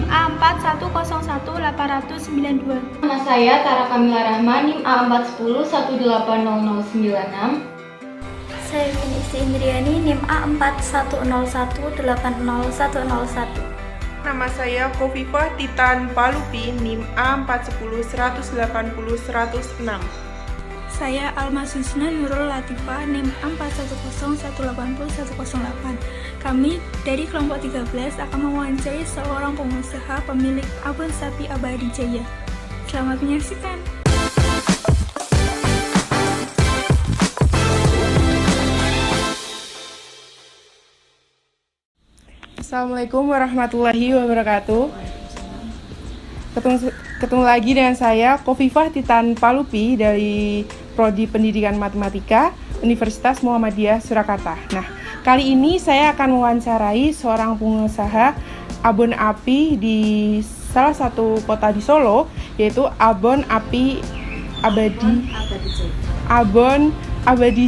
NIM A4101892. Nama saya Tara Kamila Rahma, NIM A410180096. Saya Vinisi Indriani, NIM A410180101. Nama saya Kofifah Titan Palupi, NIM A40180100106. Saya Alma Susna Nurul Latifah, NIM A410180108. Kami dari kelompok 13 akan mewawancarai seorang pengusaha pemilik Abon Sapi Abadi Jaya. Selamat menyaksikan. Assalamualaikum warahmatullahi wabarakatuh. Ketemu lagi dengan saya Kofifah Titan Palupi dari Prodi Pendidikan Matematika Universitas Muhammadiyah Surakarta. Nah, kali ini saya akan mewawancarai seorang pengusaha abon api di salah satu kota di Solo, yaitu Abon Abadi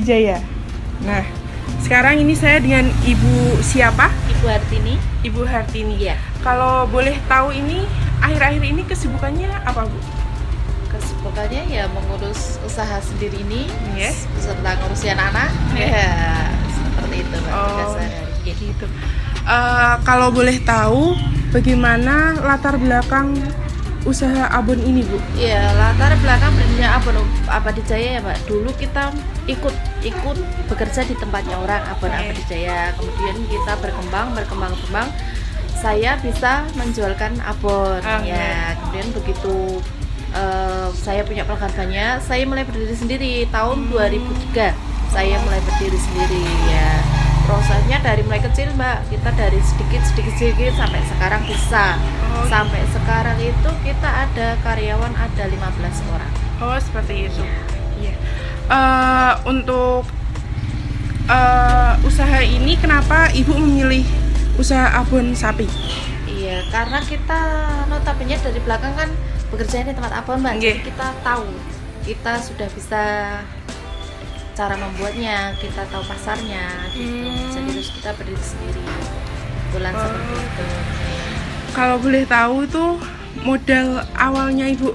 Jaya. Nah, sekarang ini saya dengan Ibu siapa? Ibu Hartini. Ibu Hartini. Iya. Kalau boleh tahu ini akhir-akhir ini kesibukannya apa, Bu? Kesibukannya ya mengurus usaha sendiri ini, Yes. beserta ngurusin anak. Ya, seperti itu Mbak. Oh, Sehari-hari. gitu. Kalau boleh tahu bagaimana latar belakang usaha abon ini, Bu? Ya, latar belakang berdirinya Abon Abadi Jaya ya Mbak. Dulu kita ikut bekerja di tempatnya orang Abon Abadi Jaya. Kemudian kita berkembang. Saya bisa menjualkan abon. Ya, kemudian begitu saya punya pelanggan banyak, saya mulai berdiri sendiri tahun 2003. Saya mulai berdiri sendiri ya. Prosesnya dari mulai kecil Mbak, kita dari sedikit sampai sekarang bisa. Sampai sekarang itu kita ada karyawan ada 15 orang. Oh, seperti itu. Iya. Untuk usaha ini kenapa Ibu memilih usaha abon sapi? Iya, karena kita notabene dari belakang kan bekerja di tempat abon Mbak. Jadi kita tahu, kita sudah bisa cara membuatnya, kita tahu pasarnya gitu. Jadi terus kita berdiri sendiri. Bulan seperti itu. Kalau boleh tahu tuh modal awalnya Ibu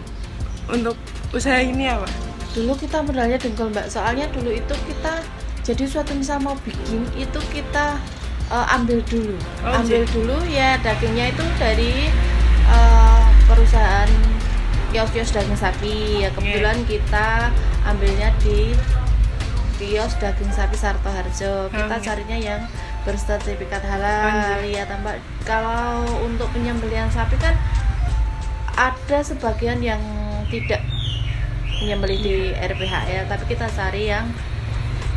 untuk usaha ini apa? Dulu kita modalnya dengkul Mbak. Soalnya dulu itu kita jadi suatu misal mau bikin itu kita ambil dulu. Dulu ya dagingnya itu dari perusahaan kios-kios daging sapi ya. Kebetulan kita ambilnya di kios daging sapi Sarto Harjo. Kita carinya yang bersertifikat halal ya tambah. Kalau untuk penyembelihan sapi kan ada sebagian yang tidak menyembelih di RPHL, tapi kita cari yang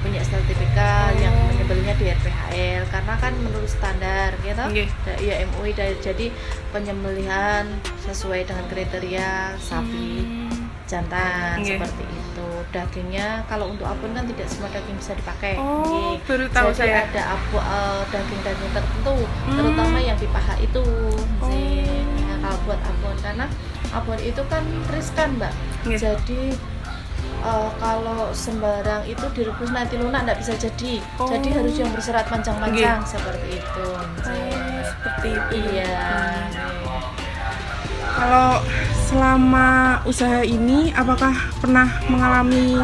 punya sertifikat yang menyembelihnya di RPHL karena kan menurut standar gitu. Ya MUI jadi penyembelihan sesuai dengan kriteria sapi jantan seperti itu. Dagingnya kalau untuk abon kan tidak semua daging bisa dipakai. Baru tahu jadi saya. ada daging-daging tertentu, terutama yang di paha itu. Ya, kalau buat abon karena abon itu kan riskan Mbak. Jadi kalau sembarang itu direbus nanti lunak nggak bisa jadi. Jadi harus yang berserat panjang-panjang seperti itu. Seperti itu. Iya. Kalau selama usaha ini apakah pernah mengalami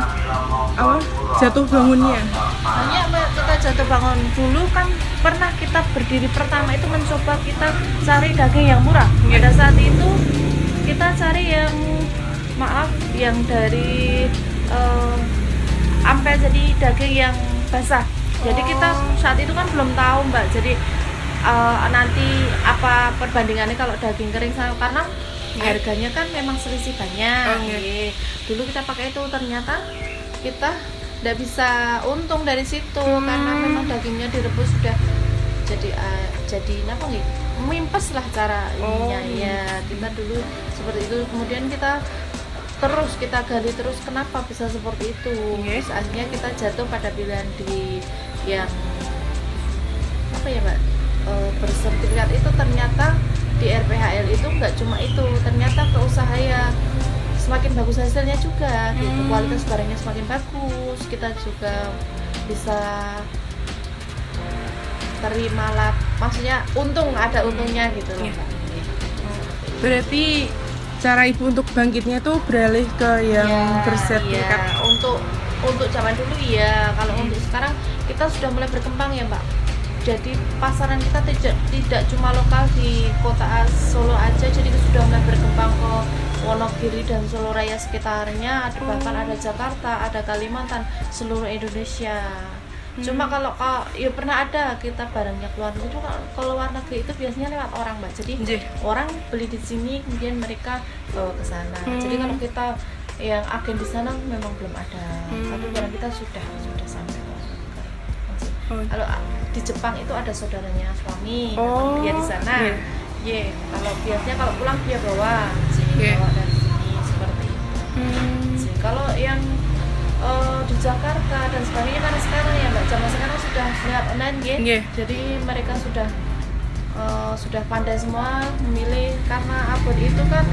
jatuh bangunnya? Banyak Mbak, kita jatuh bangun. Dulu kan pernah kita berdiri pertama itu mencoba kita cari daging yang murah. Pada saat itu kita cari yang yang dari ampe jadi daging yang basah. Jadi kita saat itu kan belum tahu Mbak. Jadi nanti apa perbandingannya kalau daging kering sama karena harganya kan memang selisih banyak. Dulu kita pakai itu ternyata kita tidak bisa untung dari situ karena memang dagingnya direbus sudah jadi apa nih mimpes lah cara ininya. Ya kita dulu seperti itu, kemudian kita gali terus kenapa bisa seperti itu. Akhirnya kita jatuh pada pilihan di yang apa ya Mbak, bersertifikat itu ternyata di RPHL itu nggak cuma itu, ternyata ke usaha ya semakin bagus hasilnya juga gitu. Kualitas barangnya semakin bagus, kita juga bisa terima lah, maksudnya untung, ada untungnya gitu loh Mbak. Berarti cara ibu untuk bangkitnya tuh beralih ke yang bersertifikat. Ya. Untuk zaman dulu ya, kalau untuk sekarang kita sudah mulai berkembang ya Mbak. Jadi pasaran kita tidak cuma lokal di kota Solo aja, jadi sudah mulai berkembang ke Wonogiri dan Solo Raya sekitarnya, bahkan ada Jakarta, ada Kalimantan, seluruh Indonesia. Cuma kalau ya pernah ada kita barangnya keluar negeri itu, kalau luar negeri itu biasanya lewat orang Mbak. Jadi orang beli di sini kemudian mereka bawa ke sana. Jadi kalau kita yang agen di sana memang belum ada. Tapi barang kita sudah sampai ke Kalau di Jepang itu ada saudaranya suami, dia di sana. Kalau biasanya kalau pulang dia bawa dari sini seperti itu. Kalau yang di Jakarta dan sebagainya kan sekarang ya Mbak, zaman sekarang sudah lewat online jadi mereka sudah pandai semua memilih, karena abon itu kan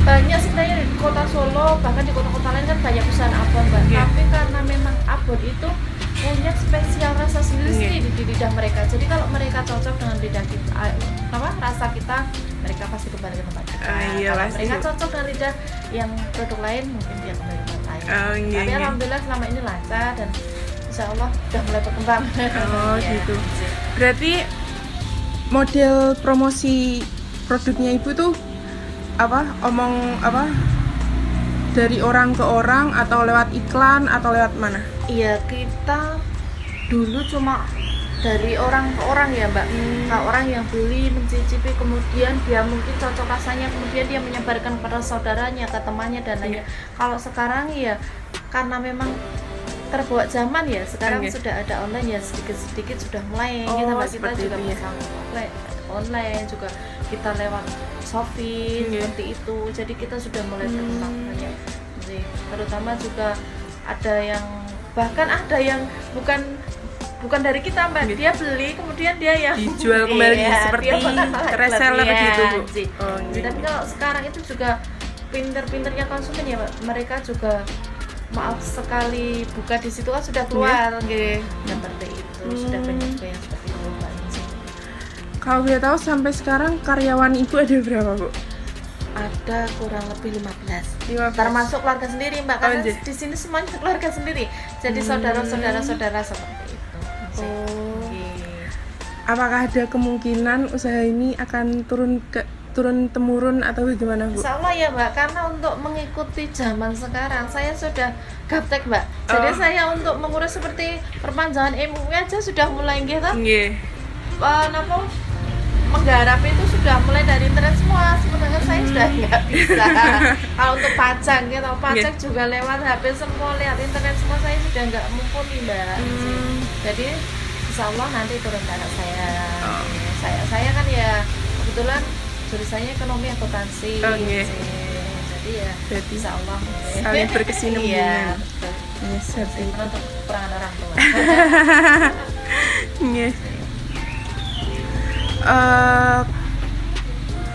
banyak sebenarnya di kota Solo, bahkan di kota-kota lain kan banyak perusahaan abon Mbak. Tapi karena memang abon itu punya spesial rasa sendiri di lidah mereka, jadi kalau mereka cocok dengan lidah kita, rasa kita, mereka pasti kembali ke tempat kita. Kalau mereka cocok dengan lidah yang produk lain, mungkin dia kembali ke tempat lain. Tapi alhamdulillah selama ini lancar dan insya Allah sudah mulai berkembang. Gitu. Berarti model promosi produknya ibu tuh dari orang ke orang atau lewat iklan atau lewat mana? Iya, kita dulu cuma dari orang ke orang ya Mbak. Orang yang beli, mencicipi, kemudian dia mungkin cocok rasanya, kemudian dia menyebarkan kepada saudaranya, ke temannya dan lainnya. Kalau sekarang ya karena memang terbawa zaman ya, sekarang sudah ada online ya, sedikit-sedikit sudah mulai kita juga bisa online juga, kita lewat Shopee seperti itu. Jadi kita sudah mulai berkembang banyak. Terutama juga ada yang bukan dari kita Mbak, dia beli kemudian dia yang dijual kembali seperti reseller gitu Bu. Tapi kalau sekarang itu juga pinter-pinternya konsumen ya Mbak, mereka juga maaf sekali buka di situ kan sudah keluar seperti itu. Sudah banyak juga yang seperti itu Mbak. Kalau boleh tahu sampai sekarang karyawan ibu ada berapa Bu? Ada kurang lebih 15. Termasuk keluarga sendiri Mbak, karena di sini semuanya keluarga sendiri. Jadi saudara-saudara seperti itu. Apakah ada kemungkinan usaha ini akan turun temurun atau bagaimana Bu? Insya Allah ya Mbak, karena untuk mengikuti zaman sekarang saya sudah gaptek Mbak. Jadi saya untuk mengurus seperti perpanjangan MUI aja sudah mulai menggarap itu sudah mulai dari internet semua. Sebenarnya saya sudah nggak bisa. Kalau untuk pajak juga lewat HP semua, lihat internet semua, saya sudah nggak mumpuni Mbak. Jadi insya Allah nanti turun ke anak saya. Saya kan ya kebetulan jurusannya ekonomi akuntansi. Jadi ya insya Allah saling berkesinambungan. Seperti untuk kekurangan orang tua.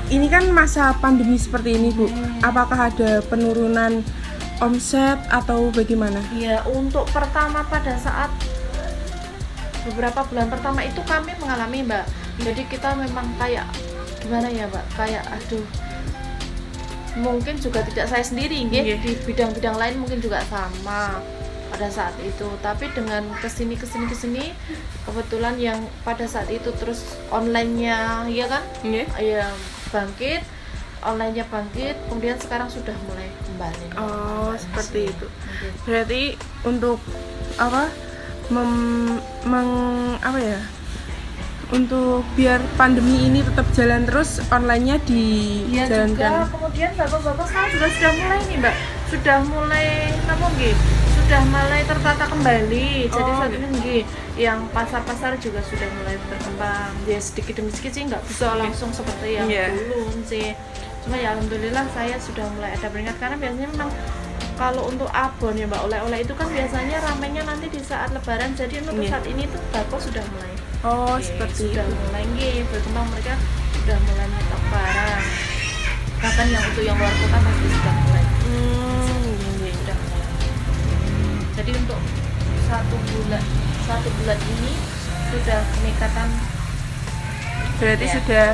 Ini kan masa pandemi seperti ini Bu, apakah ada penurunan omset atau bagaimana? Ya, untuk pertama pada saat beberapa bulan pertama itu kami mengalami Mbak, jadi kita memang kayak gimana ya Mbak, kayak mungkin juga tidak saya sendiri di bidang-bidang lain mungkin juga sama pada saat itu, tapi dengan kesini kebetulan yang pada saat itu terus online-nya ya kan ya bangkit, online-nya bangkit, kemudian sekarang sudah mulai kembali. Seperti itu. Berarti untuk untuk biar pandemi ini tetap jalan terus, online-nya dijalankan. Juga kemudian bapak-bapak sekarang juga sudah mulai nih Mbak, sudah mulai tertata kembali. Jadi saat ini yang pasar-pasar juga sudah mulai berkembang. Ya sedikit demi sedikit sih, nggak bisa langsung seperti yang dulu sih. Cuma ya alhamdulillah saya sudah mulai ada peringkat, karena biasanya memang kalau untuk abon ya Mbak, oleh-oleh itu kan biasanya ramainya nanti di saat lebaran. Jadi untuk saat ini tuh toko sudah mulai seperti sudah itu. mulai berkembang, mereka sudah mulai nyetok barang. Bahkan yang untuk yang luar kota pasti sudah mulai. Sudah mulai. Jadi untuk satu bulan ini sudah peningkatan. Berarti sudah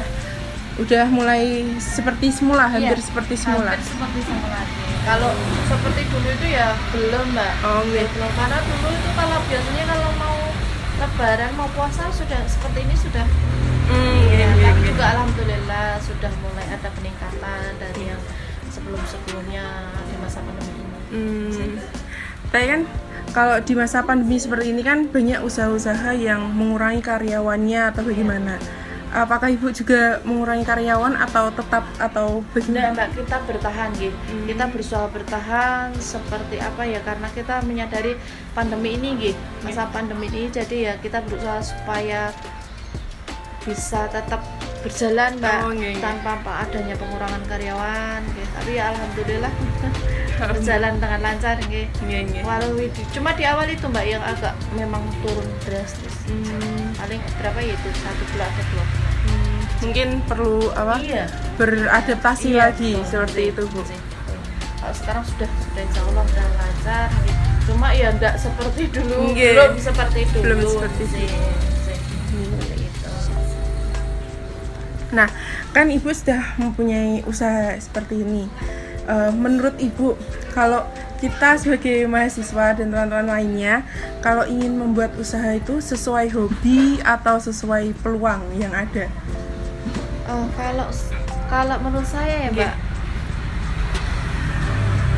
udah mulai seperti semula, hampir Iya, seperti semula. Hampir seperti semula. Kalau seperti dulu itu ya belum, Mbak. Oh, iya. Belum, karena dulu itu kalau biasanya kalau mau Lebaran mau puasa sudah seperti ini sudah. Tapi juga alhamdulillah sudah mulai ada peningkatan dari yang sebelumnya di masa pandemi ini. Tapi kan kalau di masa pandemi seperti ini kan banyak usaha-usaha yang mengurangi karyawannya atau bagaimana? Apakah Ibu juga mengurangi karyawan atau tetap atau bagaimana? Mbak, kita bertahan gitu. Kita berusaha bertahan seperti apa ya, karena kita menyadari pandemi ini gitu. Masa pandemi ini jadi ya kita berusaha supaya bisa tetap berjalan, Mbak, tanpa adanya pengurangan karyawan gitu. Tapi ya alhamdulillah berjalan dengan lancar gitu. Walau cuma di awal itu, Mbak, yang agak memang turun drastis. Paling berapa ya itu 1 bulan atau 2 bulan. Mungkin perlu beradaptasi lagi seperti itu, Bu. Kalau sekarang sudah insya Allah sudah lancar gitu. Cuma ya enggak seperti dulu, belum seperti dulu. Nah, kan Ibu sudah mempunyai usaha seperti ini. Menurut Ibu, kalau kita sebagai mahasiswa dan teman-teman lainnya, kalau ingin membuat usaha itu sesuai hobi atau sesuai peluang yang ada? Kalau menurut saya ya, Mbak,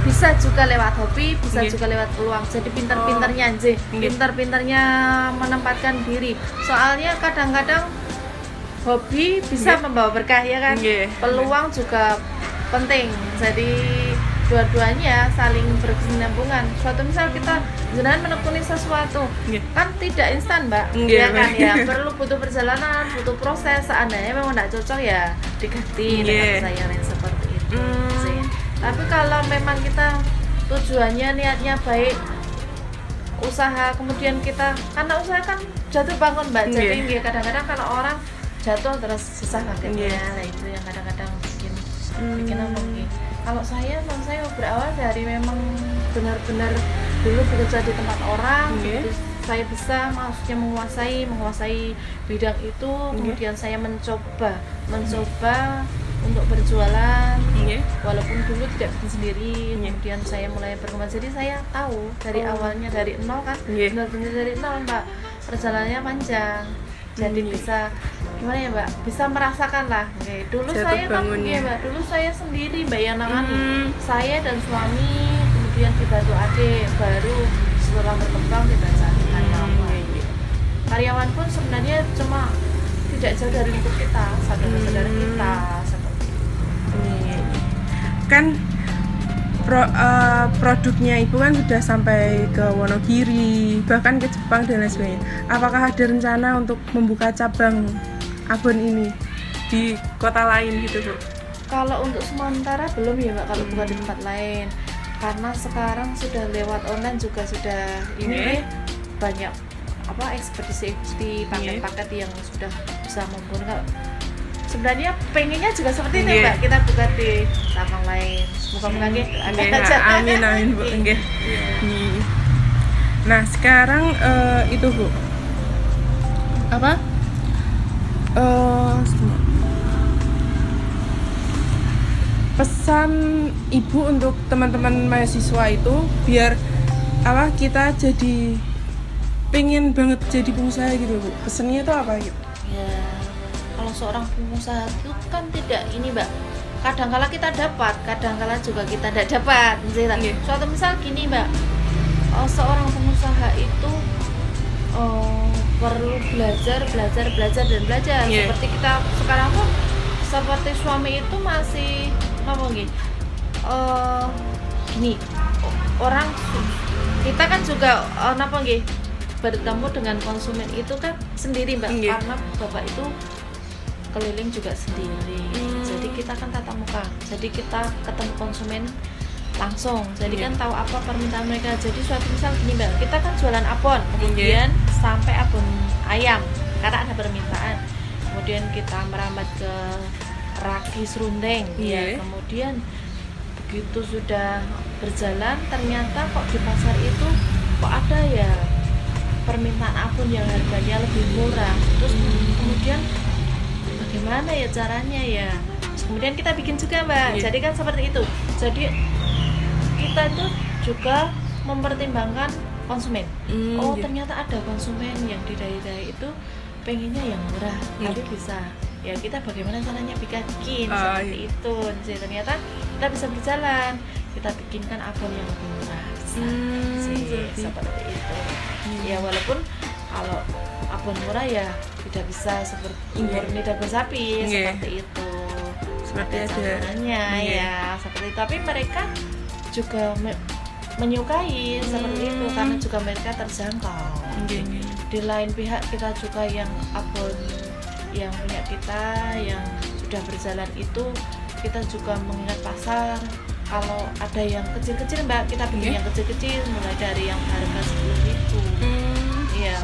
bisa juga lewat hobi, bisa juga lewat peluang. Jadi pintar-pintarnya menempatkan diri. Soalnya kadang-kadang hobi bisa membawa berkah ya kan. Peluang juga penting. Jadi dua-duanya saling berkesinambungan. Suatu misal kita jenengan menekuni sesuatu, kan tidak instan, Mbak. Ya kan ya, butuh perjalanan, butuh proses. Seandainya memang tidak cocok ya diganti dengan saya lain seperti itu. Tapi kalau memang kita tujuannya niatnya baik, usaha kemudian kita, karena usaha kan jatuh bangun, Mbak. Jadi kadang-kadang kalau orang jatuh terus susah kagetnya, nah itu yang kadang-kadang bikin apa gitu. Kalau saya berawal dari memang benar-benar dulu bekerja di tempat orang, saya bisa maksudnya menguasai bidang itu, kemudian saya mencoba untuk berjualan, walaupun dulu tidak bikin sendiri, kemudian saya mulai berkembang, jadi saya tahu dari awalnya dari nol kan, benar-benar dari nol, Mbak, perjalanannya panjang. Jadi bisa gimana ya, Mbak, bisa merasakan lah. Dulu saya kan Mbak, dulu saya sendiri, Mbak, yang nangani. Saya dan suami, kemudian dibantu adik, baru setelah berkembang kita cari karyawan. Karyawan pun sebenarnya cuma tidak jauh dari lingkup kita, saudara-saudara kita seperti itu. Kan produknya Ibu kan sudah sampai ke Wonogiri, bahkan ke Jepang dan lain sebagainya. Apakah ada rencana untuk membuka cabang abon ini di kota lain gitu, Bu? Kalau untuk sementara belum ya, Mbak, kalau bukan di tempat lain. Karena sekarang sudah lewat online juga sudah banyak ekspedisi paket-paket yang sudah bisa membuka. Sebenarnya pengennya juga seperti ini, Mbak, kita buka di cabang lain. Semoga aja. Amin, Bu. Nah, sekarang itu, Bu. Pesan Ibu untuk teman-teman mahasiswa itu biar kita jadi pengen banget jadi pengusaha gitu, Bu. Pesannya itu apa gitu? Ya, kalau seorang pengusaha itu kan tidak ini, Mbak, kadang-kala kita dapat, kadang-kala juga kita tidak dapat. Suatu misal gini, Mbak, seorang pengusaha itu perlu belajar. Seperti kita sekarang pun seperti suami itu masih gini, orang kita kan juga bertemu dengan konsumen itu kan sendiri, Mbak, karena bapak itu keliling juga sendiri. Jadi kita kan tatap muka, jadi kita ketemu konsumen langsung, jadi kan tahu apa permintaan mereka. Jadi suatu misal gini, Mbak, kita kan jualan abon, kemudian sampai abon ayam karena ada permintaan, kemudian kita merambat ke ragi serundeng, kemudian begitu sudah berjalan ternyata kok di pasar itu kok ada ya permintaan abon yang harganya lebih murah, terus kemudian gimana ya caranya ya. Kemudian kita bikin juga Mbak. Jadi kan seperti itu. Jadi kita itu juga mempertimbangkan konsumen. Ternyata ada konsumen yang di daerah itu pengennya yang murah, tapi bisa. Ya kita bagaimana caranya bikin seperti itu. Jadi ternyata kita bisa berjalan. Kita bikinkan abon yang lebih murah. Seperti itu. Ya walaupun kalau abon murah ya tidak bisa seperti murni daging sapi seperti itu. Seperti campurannya ya seperti itu. Tapi mereka juga menyukai seperti itu karena juga mereka terjangkau. Di lain pihak kita juga yang abon yang punya kita yang sudah berjalan itu kita juga mengingat pasar. Kalau ada yang kecil-kecil Mbak, kita bikin yang kecil-kecil mulai dari yang harga 10.000. Iya,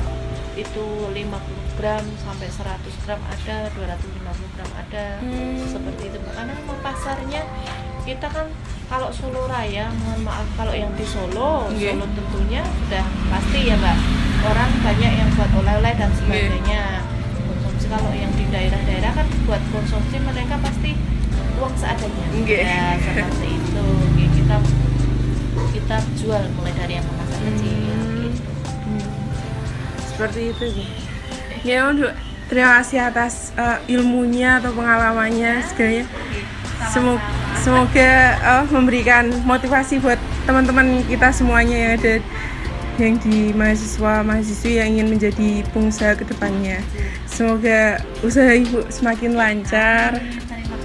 itu 50 gram sampai 100 gram ada, 250 gram ada. Seperti itu Mbak. Karena memang pasarnya kita kan kalau Solo Raya, mohon maaf kalau yang di Solo, Solo tentunya sudah pasti ya Mbak. Orang banyak yang buat oleh-oleh dan sebagainya. Konsumsi kalau yang di daerah-daerah kan buat konsumsi mereka pasti uang seadanya. Ya seperti itu. Kita jual mulai dari yang kemasan kecil gitu. Seperti itu ya untuk terima kasih atas ilmunya atau pengalamannya segalanya. Semoga memberikan motivasi buat teman-teman kita semuanya yang ada yang di mahasiswa-mahasiswi yang ingin menjadi pengusaha ke depannya. Semoga usaha Ibu semakin lancar. Terima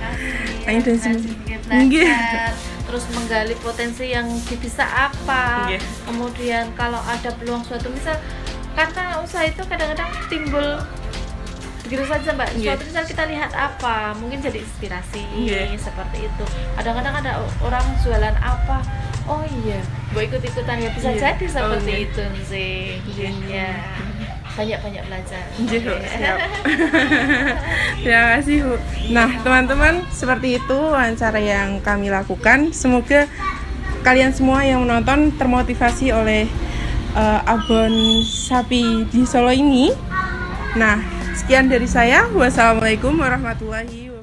kasih. Terus menggali potensi yang bisa apa. Kemudian kalau ada peluang suatu misal karena usaha itu kadang-kadang timbul begitu saja Mbak. Suatu misal kita lihat apa, mungkin jadi inspirasi seperti itu. Kadang-kadang ada orang jualan apa, oh iya, mau ikut-ikutan ya bisa jadi seperti itu sih. Ya, banyak-banyak belajar. Siap. Terima kasih Bu. Nah teman-teman, seperti itu wawancara yang kami lakukan. Semoga kalian semua yang menonton termotivasi oleh abon sapi di Solo ini. Nah, sekian dari saya. Wassalamualaikum warahmatullahi wabarakatuh.